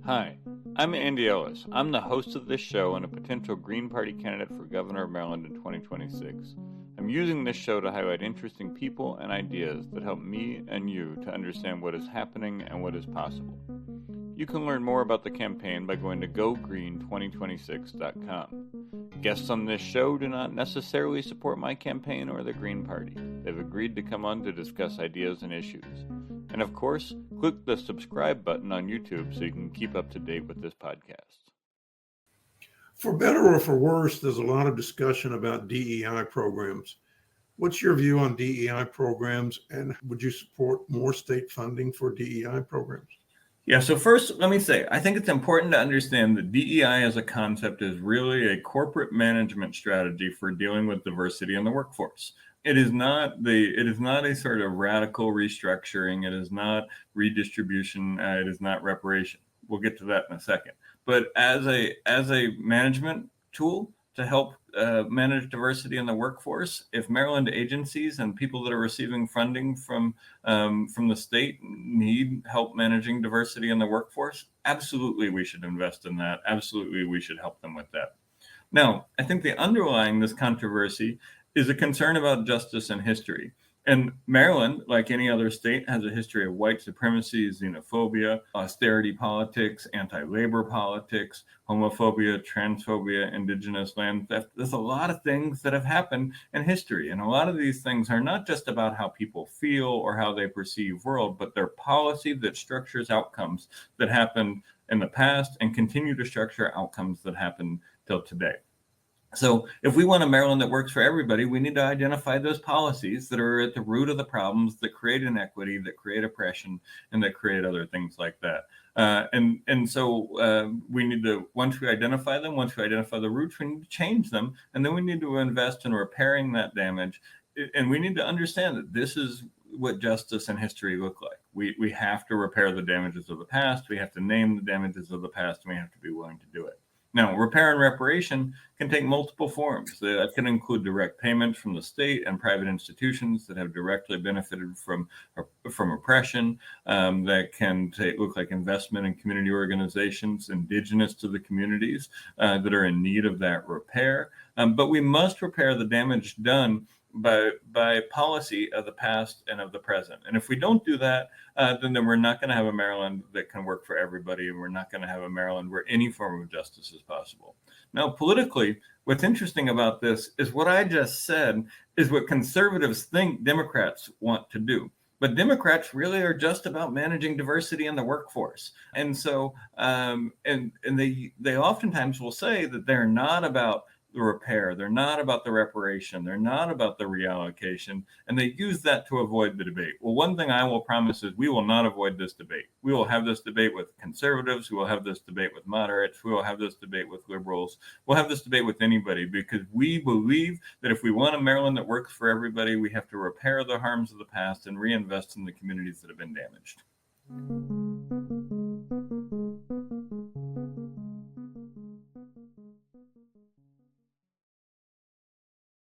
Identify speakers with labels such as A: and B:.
A: Hi, I'm Andy Ellis. I'm the host of this show and a potential Green Party candidate for governor of Maryland in 2026. I'm using this show to highlight interesting people and ideas that help me and you to understand what is happening and what is possible. You can learn more about the campaign by going to gogreen2026.com. Guests on this show do not necessarily support my campaign or the Green Party. They've agreed to come on to discuss ideas and issues. And of course, click the subscribe button on YouTube so you can keep up to date with this podcast.
B: For better or for worse, there's a lot of discussion about DEI programs. What's your view on DEI programs, and would you support more state funding for DEI programs?
C: Yeah, so first, let me say, I think it's important to understand that DEI as a concept is really a corporate management strategy for dealing with diversity in the workforce. It is not a sort of radical restructuring. It is not redistribution. It is not reparation. We'll get to that in a second. But as a management tool to help manage diversity in the workforce, if Maryland agencies and people that are receiving funding from the state need help managing diversity in the workforce, absolutely we should invest in that. Absolutely we should help them with that. Now, I think the underlying this controversy is a concern about justice and history. And Maryland, like any other state, has a history of white supremacy, xenophobia, austerity politics, anti-labor politics, homophobia, transphobia, indigenous land theft. There's a lot of things that have happened in history. And a lot of these things are not just about how people feel or how they perceive world, but they're policy that structures outcomes that happened in the past and continue to structure outcomes that happen till today. So if we want a Maryland that works for everybody, we need to identify those policies that are at the root of the problems that create inequity, that create oppression, and that create other things like that. So we need to, once we identify them, once we identify the roots, we need to change them. And then we need to invest in repairing that damage. And we need to understand that this is what justice and history look like. We have to repair the damages of the past. We have to name the damages of the past, and we have to be willing to do it. Now, repair and reparation can take multiple forms. That can include direct payments from the state and private institutions that have directly benefited from oppression. That can look like investment in community organizations indigenous to the communities that are in need of that repair. But we must repair the damage done by policy of the past and of the present. And if we don't do that, then we're not going to have a Maryland that can work for everybody, and we're not going to have a Maryland where any form of justice is possible. Now, politically, what's interesting about this is what I just said is what conservatives think Democrats want to do. But Democrats really are just about managing diversity in the workforce. And so, and they oftentimes will say that they're not about the repair. They're not about the reparation. They're not about the reallocation. And they use that to avoid the debate. Well, one thing I will promise is we will not avoid this debate. We will have this debate with conservatives. We will have this debate with moderates. We will have this debate with liberals. We'll have this debate with anybody, because we believe that if we want a Maryland that works for everybody, we have to repair the harms of the past and reinvest in the communities that have been damaged.